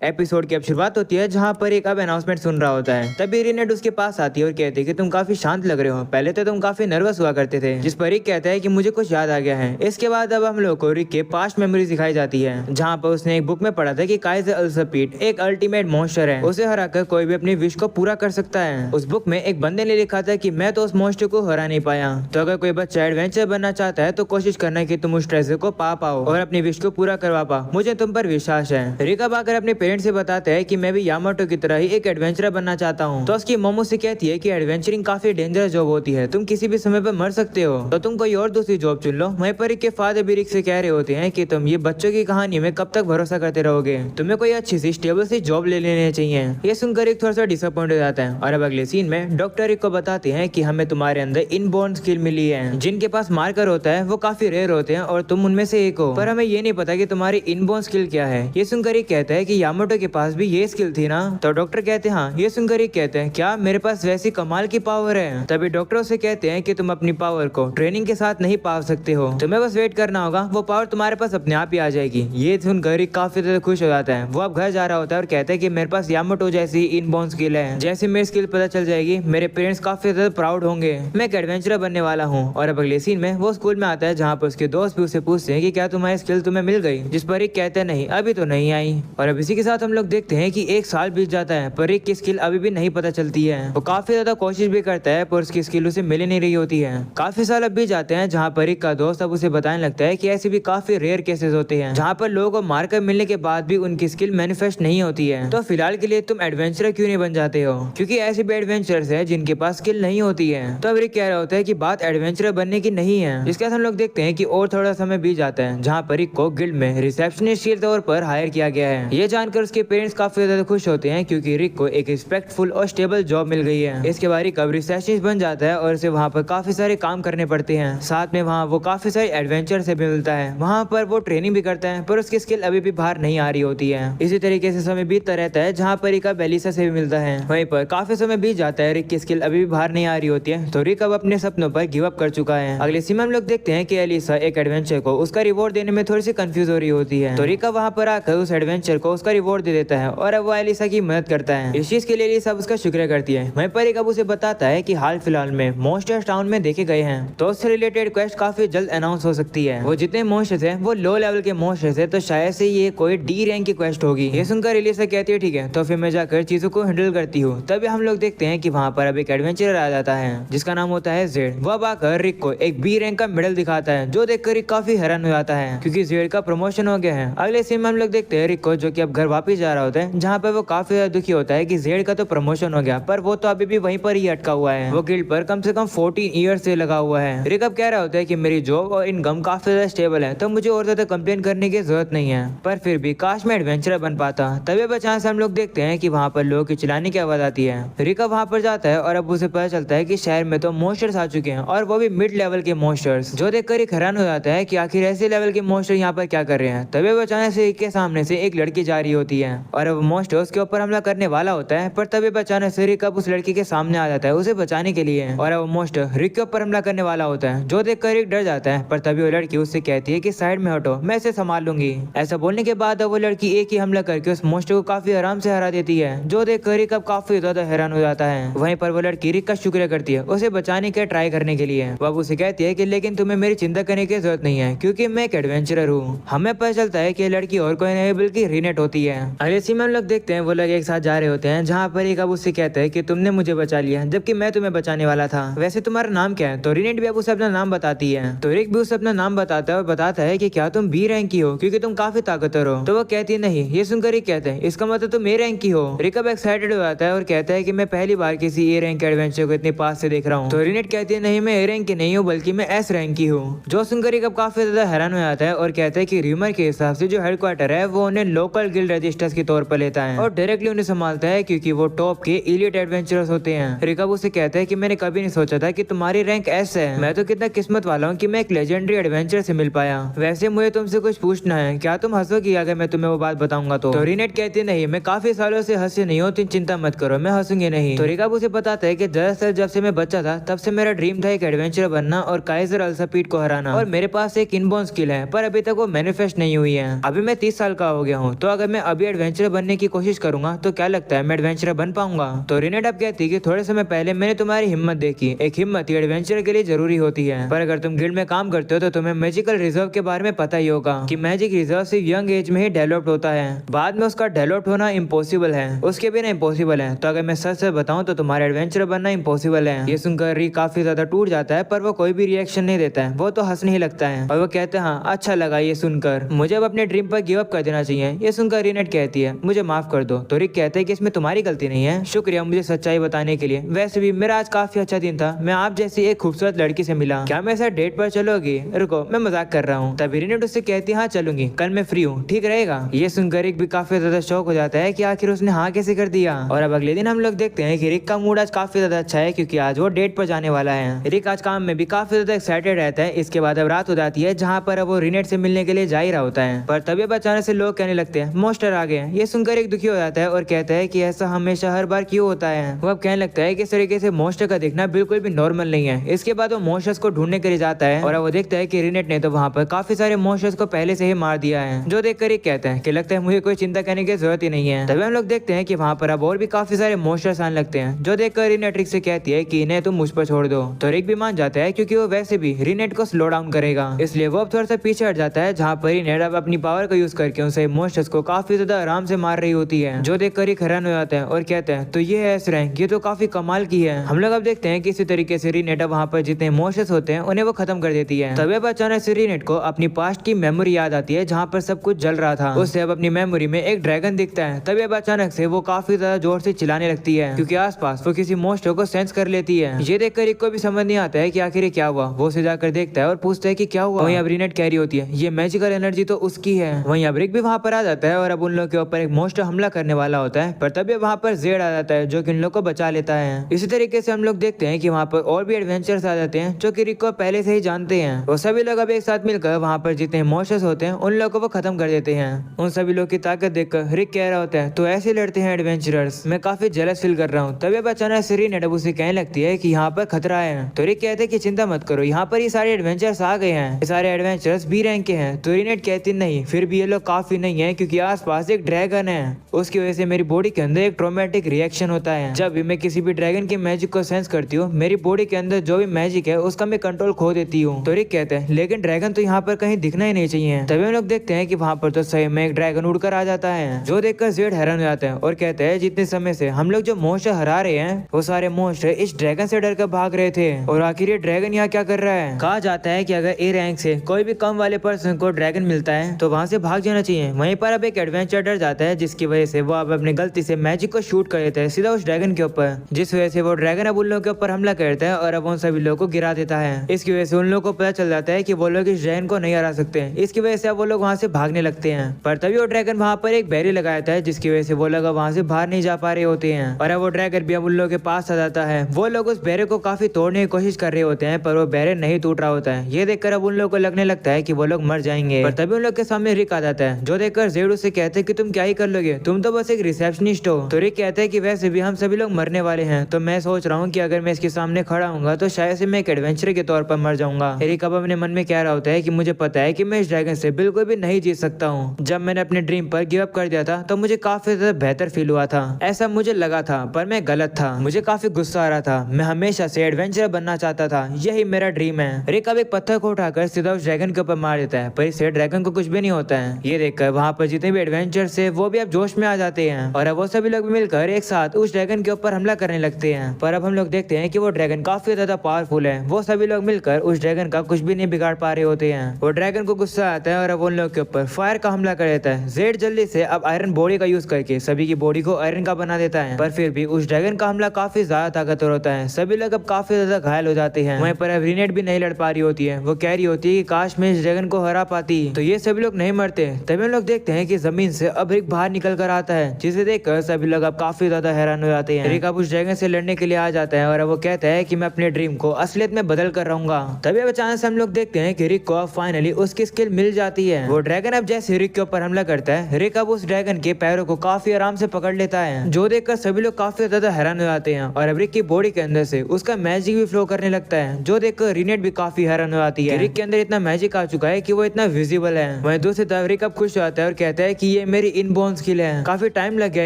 Episode की अब शुरुआत होती है जहाँ पर एक अब अनाउंसमेंट सुन रहा होता है। तभी रिनेट उसके पास आती है और कहती है कि तुम काफी शांत लग रहे हो, पहले तो तुम काफी नर्वस हुआ करते थे। जिस पर रिक कहता है कि मुझे कुछ याद आ गया है। इसके बाद अब हम लोग को रिक के पास्ट मेमोरीज दिखाई जाती है, जहाँ पर उसने एक बुक में पढ़ा था कि काइजर अल्सपीड एक अल्टीमेट मॉन्स्टर है, उसे हराकर कोई भी अपनी विश को पूरा कर सकता है। उस बुक में एक बंदे ने लिखा था कि मैं तो उस मॉन्स्टर को हरा नहीं पाया, तो अगर कोई बच्चा एडवेंचर बनना चाहता है तो कोशिश करना कि तुम उस ट्रेजर को पा पाओ और अपनी विश को पूरा करवा पाओ। मुझे तुम पर विश्वास है। रिक अब आकर अपने पेरेंट्स से बताते हैं कि मैं भी यामाटो की तरह ही एक एडवेंचरर बनना चाहता हूँ। तो उसकी मोमो से कहती है कि एडवेंचरिंग काफी डेंजरस जॉब होती है, तुम किसी भी समय पर मर सकते हो, तो तुम कोई और दूसरी जॉब चुन लो। वहीं पर रिक के फादर भी रिक से कह रहे होते हैं कि तुम ये बच्चों की कहानी में कब तक भरोसा करते रहोगे, तुम्हें कोई अच्छी सी स्टेबल सी जॉब ले लेनी चाहिए। ये सुनकर रिक थोड़ा सा डिसअपॉइंट हो जाता है। और अब अगले सीन में डॉक्टर रिक को बताते हैं कि हमें तुम्हारे अंदर इनबॉर्न स्किल मिली है, जिनके पास मार्कर होता है वो काफी रेयर होते हैं और तुम उनमें से एक हो, पर हमें ये नहीं पता कि तुम्हारी इनबॉर्न स्किल क्या है। ये सुनकर रिक कहता है कि यामाटो के पास भी ये स्किल थी ना, तो डॉक्टर कहते हैं हाँ। ये सुनकर रिक कहते हैं क्या मेरे पास वैसी कमाल की पावर है। तभी डॉक्टर से कहते हैं कि तुम अपनी पावर को ट्रेनिंग के साथ नहीं पा सकते हो, तुम्हें बस वेट करना होगा, वो पावर तुम्हारे पास अपने आप ही आ जाएगी। ये सुनकर रिक काफी ज्यादा खुश हो जाता है। वो अब घर जा रहा होता है और कहता है कि मेरे पास यामाटो जैसी इनबॉर्न स्किल है, जैसे मेरी स्किल पता चल जाएगी मेरे पेरेंट्स काफी ज्यादा प्राउड होंगे, मैं एक एडवेंचरर बनने वाला हूँ। और अब अगले सीन में वो स्कूल में आता है जहाँ पर उसके दोस्त भी उससे पूछते हैं कि क्या तुम्हारी स्किल तुम्हें मिल गई, जिस पर रिक कहते हैं नहीं अभी तो नहीं आई। और अब इसी के साथ हम लोग देखते हैं कि एक साल बीत जाता है पर रिक की स्किल अभी भी नहीं पता चलती है। वो काफी ज्यादा कोशिश भी करता है पर उसकी स्किल उसे मिल नहीं रही होती है। काफी साल अब बीत जाते हैं जहाँ पर रिक का दोस्त अब उसे बताने लगता है कि ऐसे भी काफी रेयर केसेस होते हैं जहाँ पर लोगों को मारकर मिलने के बाद भी उनकी स्किल मैनिफेस्ट नहीं होती है। तो फिलहाल के लिए तुम एडवेंचरर क्यों नहीं बन जाते हो, क्योंकि ऐसे भी एडवेंचरर्स हैं जिनके पास स्किल नहीं होती है। तो अब रिक कह रहा होता है कि बात एडवेंचरर बनने की नहीं है। इसके बाद हम लोग देखते हैं कि और थोड़ा समय बीत जाता है जहाँ पर रिक को गिल्ड में रिसेप्शनिस्ट के तौर पर हायर किया गया है। ये जानकर उसके पेरेंट्स काफी ज्यादा खुश होते हैं क्योंकि रिक को एक रिस्पेक्टफुल और स्टेबल जॉब मिल गई है। इसके बाद रिक अब रिसेप्शनिस्ट बन जाता है और उसे वहाँ पर काफी सारे काम करने पड़ते हैं। साथ में वहाँ वो काफी सारे एडवेंचर से भी मिलता है, वहाँ पर वो ट्रेनिंग भी करता है पर उसकी स्किल अभी भी बाहर नहीं आ रही होती है। इसी तरीके से समय बीतता रहता है जहाँ पर रिक अब एलिसा से भी मिलता है। वहीं पर काफी समय बीत जाता है, रिक की स्किल अभी भी बाहर नहीं आ रही होती है, तो रिक अब अपने सपनों पर गिव अप कर चुका है। अगले सीन में हम लोग देखते हैं कि एलिसा एक एडवेंचर को उसका रिवॉर्ड देने में थोड़ी सी कंफ्यूज हो रही होती है, तो रिक वहाँ पर आकर उस एडवेंचर को उसका रिवॉर्ड दे देता है और अब वो एलिसा की मदद करता है। इस चीज के लिए एलिसा उसका शुक्रिया करती है। वहीं पर रिक अब उसे बताता है कि हाल फिलहाल में मॉन्स्टर्स टाउन में देखे गए हैं, तो उससे रिलेटेड क्वेस्ट काफी जल्द अनाउंस हो सकती है। वो जितने मॉन्स्टर्स हैं वो लो लेवल के मॉन्स्टर्स हैं, तो शायद से ये कोई डी रैंक की क्वेस्ट होगी। ये सुनकर एलिसा कहती है ठीक है, तो फिर मैं जाकर चीजों को हैंडल करती हूँ। तभी हम लोग देखते हैं कि वहाँ पर अब एक एडवेंचरर आ जाता है जिसका नाम होता है जेड। वो अब आकर रिक को एक बी रैंक का मेडल दिखाता है, जो देखकर रिक काफी हैरान हो जाता है क्योंकि जेड का प्रमोशन हो गया है। अगले सीन में हम लोग देखते हैं रिक को जो कि अब घर वापस जा रहा होता है, जहाँ पर वो काफी ज्यादा दुखी होता है कि जेड का तो प्रमोशन हो गया पर वो तो अभी भी वहीं पर ही अटका हुआ है। वो गिल्ड पर कम से कम 14 ईयर से लगा हुआ है। रिक अब कह रहा होता है कि मेरी जॉब और इनकम काफी ज्यादा स्टेबल है, तो मुझे और ज्यादा कंप्लेन करने की जरूरत नहीं है, पर फिर भी काश मैं एडवेंचरर बन पाता। तभी बचाने से हम लोग देखते हैं कि वहाँ पर लोगों की चिल्लाने की आवाज आती है। रिक अब वहाँ पर जाता है और अब उसे पता चलता है कि शहर में तो मॉन्स्टर्स आ चुके हैं और वो भी मिड लेवल के मॉन्स्टर्स, जो देखकर रिक हैरान हो जाता है कि आखिर ऐसे लेवल के मॉन्स्टर यहाँ पर क्या कर रहे हैं। तभी बचाने से रिक के सामने से एक लड़की जा रही होती है और अब मॉन्स्टर उसके ऊपर हमला करने वाला होता है, पर तभी बचाने से रिक अब उस लड़की के सामने आ जाता है उसे बचाने के लिए, और अब मॉन्स्टर रिक के ऊपर हमला करने वाला होता है, जो देखकर रिक डर जाता है। पर तभी वो लड़की उससे कहती है कि साइड में हटो, मैं इसे संभाल लूंगी। ऐसा बोलने के बाद अब वो लड़की एक ही हमला करके उस मॉन्स्टर को काफी आराम से हरा देती है, जो देखकर रिक अब काफी ज्यादा हैरान हो जाता है। वहीं पर वो लड़की रिक का शुक्रिया करती है उसे बचाने के ट्राई करने के लिए। वो उसे कहती है कि लेकिन तुम्हें मेरी चिंता करने की जरूरत नहीं है क्योंकि मैं एक एडवेंचरर हूँ। हमें पता चलता है कि लड़की और कोई नहीं बल्कि रिनेट होती है। अगले सीन में हम लोग देखते हैं वो लोग एक साथ जा रहे होते हैं, जहाँ पर एक अब उससे कहता है कि तुमने मुझे बचा लिया जबकि मैं तुम्हें बचाने वाला था, वैसे तुम्हारा नाम क्या है। तो रिनेट भी अब उसे अपना नाम बताती है, तो रिक भी उसे अपना नाम बताता है और बताता है कि क्या तुम बी रैंक की हो क्योंकि तुम काफी ताकतवर हो। तो वो कहती है नहीं। ये सुनकर रिक कहते हैं इसका मतलब तुम ए रैंक की हो। रिक अब एक्साइटेड हो जाता है और कहता है कि मैं पहली बार किसी ए रैंक के एडवेंचर को इतने पास से देख रहा हूँ। तो रिनेट कहती है नहीं, मैं ए रैंक की नहीं हूँ बल्कि मैं एस रैंक की हूँ। जो सुनकर रिक अब काफी ज्यादा हैरान हो जाता है और कहता है कि र्यूमर के हिसाब से जो हेडक्वार्टर है वो उन्हें लोकल गिल्ड रजिस्टर्स के तौर पर लेता है और डायरेक्टली उन्हें संभालता है क्योंकि वो टॉप के एलिट एडवेंचरर्स होते हैं। रिक अब उसे कहता है कि मैंने कभी नहीं सोचा था कि तुम्हारी रैंक एस है, मैं तो कितना किस्मत वाला हूँ कि मैं एक लेजेंडरी एडवेंचर से मिल पाया। वैसे मुझे तुमसे कुछ पूछना है, क्या तुम हंसोगी अगर मैं तुम्हें वो बात बताऊंगा? तो रिनेट कहती है नहीं, मैं काफी सालों से हंसी नहीं हूँ, तुम चिंता मत करो, मैं हंसूंगी नहीं। तो रिक अब उसे बताता है कि दरअसल जब से मैं बच्चा था तब से मेरा ड्रीम था एक एडवेंचर बनना और काइजर अल्सपीड को हराना, और मेरे पास एक इनबॉर्न स्किल है पर अभी तक वो मैनिफेस्ट नहीं हुई है। अभी मैं 30 साल का हो गया हूँ, तो अगर मैं अभी एडवेंचर बनने की कोशिश करूंगा तो क्या लगता है मैं एडवेंचर बन पाऊंगा? तो रिनेट अब कहती है कि थोड़े समय पहले मैंने तुम्हारी हिम्मत देखी, एक हिम्मत ही एडवेंचर के लिए जरूरी होती है। पर अगर तुम गिल्ड में काम करते हो तो तुम्हें मैजिकल रिजर्व के बारे में पता ही होगा कि मैजिक रिजर्व सिर्फ यंग एज में ही डेवलप होता है, बाद में उसका डेवलप होना इम्पॉसिबल है, उसके बिना इम्पॉसिबल है। तो अगर मैं सच से बताऊं तो तुम्हारा एडवेंचर बनना इम्पॉसिबल है। ये सुनकर रिक काफी ज्यादा टूट जाता है, पर वो कोई भी रिएक्शन नहीं देता है, वो तो हंसने ही लगता है और वो कहते हैं हाँ अच्छा लगा ये सुनकर, मुझे अब अपने ड्रीम पर गिव अप कर देना चाहिए। ये सुनकर रिनेट कहती है मुझे माफ कर दो। तो रिक कहते हैं कि इसमें तुम्हारी गलती नहीं है, शुक्रिया मुझे सच्चाई बताने के लिए। वैसे भी मेरा आज काफी अच्छा दिन था, मैं आप जैसी एक खूबसूरत लड़की से मिला, क्या मेरे साथ डेट पर चलोगी? रुको मैं मजाक कर रहा हूँ। तभी रिनेट उससे कहती है हाँ चलूंगी, कल मैं फ्री हूँ, ठीक रहेगा? ये सुनकर रिक भी काफी ज्यादा शौक हो जाता है कि आखिर उसने हाँ कैसे कर दिया। और अब अगले दिन हम लोग देखते हैं कि रिक का मूड आज काफी ज्यादा अच्छा है क्योंकि आज वो डेट पर जाने वाला है। रिक आज काम में भी काफी ज्यादा एक्साइटेड रहता है। इसके बाद अब रात हो जाती है जहाँ पर अब वो रिनेट से मिलने के लिए जा ही रहा होता है, पर तभी अचानक से लोग कहने लगते हैं मॉन्स्टर आ गए। ये सुनकर एक दुखी हो जाता है और कहता है कि ऐसा हमेशा हर बार क्यों होता है। वो अब कहने लगता है कि इस तरीके से मॉन्स्टर का दिखना बिल्कुल भी नॉर्मल नहीं है। इसके बाद वो मॉन्स्टर्स को ढूंढने के लिए जाता है और अब वो देखता है कि रिनेट ने तो वहाँ पर काफी सारे मॉन्स्टर्स को पहले से ही मार दिया है, जो देखकर एक कहता है कि लगता है मुझे कोई चिंता करने की जरूरत ही नहीं है। तभी हम लोग देखते हैं कि वहाँ पर अब और भी काफी सारे मॉन्स्टर्स आने लगते हैं, जो देखकर रिनेट रिक से कहती है कि इन्हें तुम मुझ पर छोड़ दो। तो रिक भी मान जाता है क्योंकि वो वैसे भी रिनेट को स्लो डाउन करेगा, इसलिए वो अब थोड़ा सा पीछे हट जाता है जहाँ पर रिनेट अब अपनी पावर का यूज करके उनसे मॉन्स्टर्स को काफी ज्यादा आराम से मार रही होती है, जो देखकर रिक हैरान हो जाता है और कहते हैं तो ये है रैंक, ये तो काफी कमाल की है। हम लोग अब देखते हैं कि इसी तरीके से रिनेट वहाँ पर जितने मॉन्स्टर्स होते हैं उन्हें वो खत्म कर देती है। तभी अब अचानक से रिनेट को अपनी पास्ट की मेमोरी याद आती है जहाँ पर सब कुछ जल रहा था। उससे अब अपनी मेमोरी में एक ड्रैगन दिखता है। तभी अब अचानक से वो काफी ज्यादा जोर से चिल्लाने लगती है क्योंकि आसपास वो किसी मॉन्स्टर को सेंस कर लेती है। ये देखकर रिक को भी समझ नहीं आता है कि आखिर क्या हुआ। वो उसे जाकर देखता है और पूछता है कि क्या हुआ। वहीं अब रिनेट कह रही होती है ये मैजिकल एनर्जी तो उसकी है। वहीं अब रिक भी वहाँ पर आ जाता है और अब उन लोगों के ऊपर एक मॉन्स्टर हमला करने वाला होता है, पर तभी वहाँ पर जेड आ जाता है जो कि इन लोगों को बचा लेता है। इसी तरीके से हम लोग देखते हैं कि वहाँ पर और भी एडवेंचर्स आ जाते हैं जो कि रिक को पहले से ही जानते हैं। वो सभी लोग अब एक साथ मिलकर वहाँ पर जितने मॉन्स्टर्स होते हैं उन लोगों को वो खत्म कर देते हैं। उन सभी लोग की ताकत देखकर रिक कह रहा होता है तो ऐसे लड़ते हैं एडवेंचरर्स, मैं काफी जेलस फील कर रहा हूँ। तभी अब अचानक से रिनेट अब उसे कहने लगती है कि यहाँ पर खतरा है। तो रिक कहते हैं कि चिंता मत करो, यहाँ पर ये सारे एडवेंचर्स आ गए हैं, ये सारे एडवेंचर्स बी रैंक के हैं। तो रिनेट कहती नहीं, फिर भी ये लोग काफी नहीं है क्योंकि आसपास एक ड्रैगन है, उसकी वजह से मेरी बॉडी के अंदर एक ट्रोमेटिक रिएक्शन होता है। जब भी मैं किसी भी ड्रैगन के मैजिक को सेंस करती हूँ मेरी बॉडी के अंदर जो भी मैजिक है उसका मैं कंट्रोल खो देती हूँ। तो रिक कहते हैं लेकिन ड्रैगन तो यहाँ पर कहीं दिखना ही नहीं चाहिए। तभी हम लोग देखते हैं कि वहाँ पर तो सही में एक ड्रैगन उड़कर आ जाता है, जो देखकर जेड हैरान हो जाता है और कहते हैं जितने समय से हम लोग जो मॉन्स्टर हरा रहे हैं वो सारे मॉन्स्टर इस ड्रैगन से डर कर भाग रहे थे और आखिर ये ड्रैगन यहाँ क्या कर रहा है। कहा जाता है कि अगर ए रैंक से कोई भी कम वाले पर्सन को ड्रैगन मिलता है तो वहाँ से भाग जाना चाहिए। वहीं पर अब एक एडवेंचर डर जाता है जिसकी वजह से वो अब अपनी गलती से मैजिक को शूट कर देता है सीधा उस ड्रैगन के ऊपर, जिस वजह से वो ड्रैगन अब उन लोगों के ऊपर हमला करता है और अब उन सभी लोगों को गिरा देता है। इसकी वजह से उन लोगों को पता चल जाता है कि वो लोग इस ड्रैगन को नहीं हरा सकते। इसकी वजह से अब वो लोग वहाँ से भागने लगते हैं, पर तभी वो ड्रैगन वहाँ पर एक बैरियर लगाया था जिसकी वजह से वो लोग वहाँ से बाहर नहीं जा पा रहे होते हैं। और अब वो ड्रैगन भी अब उन लोगों के पास आ जाता है। वो लोग उस बैरियर को काफी तोड़ने की कोशिश कर रहे होते हैं पर वो बैरियर नहीं टूट रहा होता है। ये देखकर अब उन लोगों को लगने लगता है कि वो लोग मर जाएंगे, पर तभी उन लोग के सामने रिक आ जाता है, जो देखकर जेड उससे कहते हैं कि तुम क्या ही कर लोगे, तुम तो बस एक रिसेप्शनिस्ट हो। तो रिक कहता है कि वैसे भी हम सभी लोग मरने वाले हैं, तो मैं सोच रहा हूँ कि अगर मैं इसके सामने खड़ा हूँ तो शायद से मैं एक एडवेंचर के तौर पर मर जाऊंगा। रिक अब अपने मन में कह रहा होता है कि मुझे पता है कि मैं इस ड्रैगन से बिल्कुल भी नहीं जीत सकता हूँ। जब मैंने अपने ड्रीम पर गिव अप कर दिया था तो मुझे काफी ज्यादा बेहतर फील हुआ था, ऐसा मुझे लगा था, पर मैं गलत था। मुझे काफी गुस्सा आ रहा था, मैं हमेशा से एडवेंचर बनना चाहता था, यही मेरा ड्रीम है। रिक अब एक पत्थर को उठाकर सीधा उस ड्रैगन के ऊपर मार देता है, पर इससे ड्रैगन को कुछ भी नहीं होता है। ये देखकर वहाँ पर जितने भी एडवेंचर है वो भी अब जोश में आ जाते हैं और अब वो सभी लोग मिलकर एक साथ उस ड्रैगन के ऊपर हमला करने लगते हैं। पर अब हम लोग देखते हैं कि वो ड्रैगन काफी ज्यादा पावरफुल है। वो सभी लोग मिलकर उस ड्रैगन का कुछ भी नहीं बिगाड़ पा रहे होते हैं। वो ड्रैगन को गुस्सा आता है और अब उन लोग के ऊपर फायर का हमला कर देता है। जेड जल्दी से अब आयरन बॉडी का यूज करके सभी की बॉडी को आयरन का बना देता है, पर फिर भी उस ड्रैगन का हमला काफी ज्यादा ताकतवर होता है। सभी लोग अब काफी ज्यादा घायल हो जाते हैं। वहीं पर अब रिनेट भी नहीं लड़ पा रही होती है। वो कह रही होती है कि काश मैं इस ड्रैगन को हरा पाती, तो ये सभी लोग नहीं मरते। तभी हम लोग देखते हैं कि जमीन से अब रिक बाहर निकल कर आता है, जिसे देखकर सभी लोग अब काफी ज्यादा हैरान हो जाते हैं। रिक अब उस ड्रैगन से लड़ने के लिए आ जाता है और अब वो कहता है कि मैं अपने ड्रीम को असलियत में बदल कर रहूंगा। तभी अब अचानक से हम लोग देखते हैं कि रिक को अब फाइनली उसकी स्किल मिल जाती है। वो ड्रैगन अब जैसे रिक के ऊपर हमला करता है, रिक अब उस ड्रैगन के पैरों को काफी आराम से पकड़ लेता है, जो देखकर सभी लोग काफी ज्यादा हैरान हो जाते हैं। और अब रिक की बॉडी के अंदर से उसका मैजिक भी फ्लो करने लगता है, जो देखकर रिनेट भी काफी हैरान हो जाती है। रिक के अंदर इतना मैजिक आ चुका है कि वो इतना विजिबल है। वहीं दूसरी तरफ रिक अब खुश हो जाता है और कहता है कि ये मेरी इनबोर्न स्किल है, काफी टाइम लग गया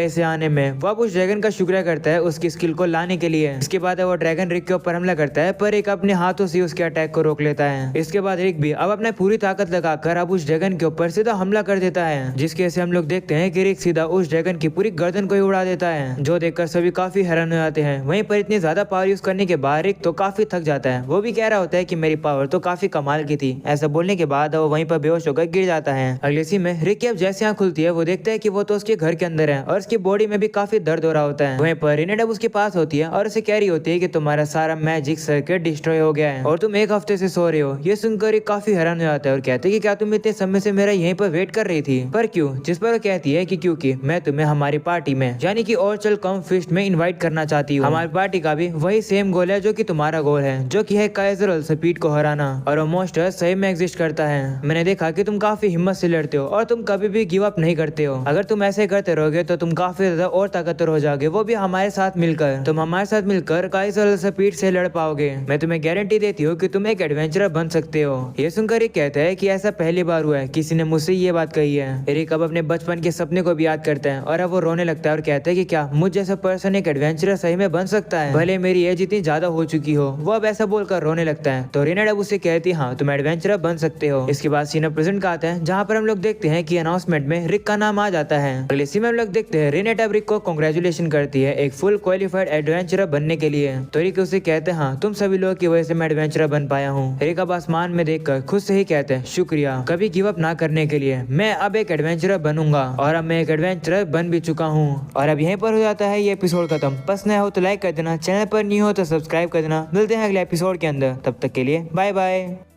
इसे आने में। वो अब उस ड्रैगन का शुक्रिया करता है उसकी स्किल को लाने के लिए। इसके बाद वो ड्रैगन रिक के ऊपर हमला करता है, पर रिक अपने हाथों से उसके अटैक को रोक लेता है। इसके बाद रिक भी अब अपने पूरी ताकत लगाकर अब उस ड्रैगन के ऊपर सीधा हमला कर देता है, जिसके से हम लोग देखते हैं कि रिक सीधा उस ड्रैगन की पूरी गर्दन को ही उड़ा देता है, जो देखकर सभी काफी हैरान हो जाते हैं। वहीं पर इतनी ज्यादा पावर यूज करने के बाद रिक तो काफी थक जाता है। वो भी कह रहा होता है कि मेरी पावर तो काफी कमाल की थी। ऐसा बोलने के बाद वो वहीं पर बेहोश होकर गिर जाता है। अगले सीन में रिक की अब जैसे आंख खुलती है वो देखता है कि वो तो उसके घर के अंदर है और उसकी बॉडी में भी काफी दर्द हो रहा होता है। वहीं पर रिनेट अब उसके पास होती है और उसे कह रही होती है कि तुम्हारा सारा मैजिक सर्किट डिस्ट्रॉय हो गया है और तुम एक हफ्ते से सो रहे हो। ये सुनकर रिक काफी हैरान हो जाता है और कहते हैं कि क्या तुम इतने समय से मेरा यहीं पर वेट कर रही थी, पर क्यों? जिस पर वो कहती है कि क्योंकि मैं तुम्हें हमारी पार्टी में यानी कि ऑर्चल कम फिस्ट में इनवाइट करना चाहती हूँ। हमारी पार्टी का भी वही सेम गोल है जो कि तुम्हारा गोल है, जो कि है काइजर अल-सपीड को हराना। और वो मॉन्स्टर सही में एग्जिस्ट करता है। मैंने देखा कि तुम काफी हिम्मत से लड़ते हो और तुम कभी भी गिव अप नहीं करते हो। अगर तुम ऐसे करते रहोगे तो तुम काफी ज्यादा और ताकतवर हो जाओगे, वो भी हमारे साथ मिलकर। तुम हमारे साथ मिलकर काइजर अल-सपीड से लड़ पाओगे। मैं तुम्हें गारंटी देती हूँ कि तुम एक एडवेंचरर बन सकते हो। ये सुनकर रिक कहता है कि ऐसा पहली बार हुआ है किसी ने मुझसे ये बात कही है। रिक अब अपने बचपन के सपने को भी याद करता है और अब वो रोने लगता है और कहता है कि क्या मुझ जैसा पर्सन एक एडवेंचरर सही में बन सकता है, भले मेरी एज इतनी ज्यादा हो चुकी हो। वो अब ऐसा बोलकर रोने लगता है तो रिनेट अब उसे कहती है हाँ तुम एडवेंचरर बन सकते हो। इसके बाद सीन प्रेजेंट का आता है जहाँ पर हम लोग देखते हैं कि अनाउंसमेंट में रिक का नाम आ जाता है। अगले सीन में हम लोग देखते हैं रिनेट अब रिक को कांग्रेचुलेशन करती है एक फुल क्वालिफाइड एडवेंचरर बनने के लिए। तो रिक उसे कहते हैं हाँ तुम सभी लोग की वजह से मैं एडवेंचरर बन पाया हूँ। रिक अब आसमान में देखकर खुद से ही कहते हैं शुक्रिया कभी गिव अप ना करने के लिए। मैं अब एक एडवेंचरर बनूंगा और अब मैं एक एडवेंचरर बन भी चुका हूँ। और अब यहीं पर हो जाता है ये एपिसोड खत्म। पसंद नया हो तो लाइक कर देना, चैनल पर न्यू हो तो सब्सक्राइब कर देना। मिलते हैं अगले एपिसोड के अंदर, तब तक के लिए बाय बाय।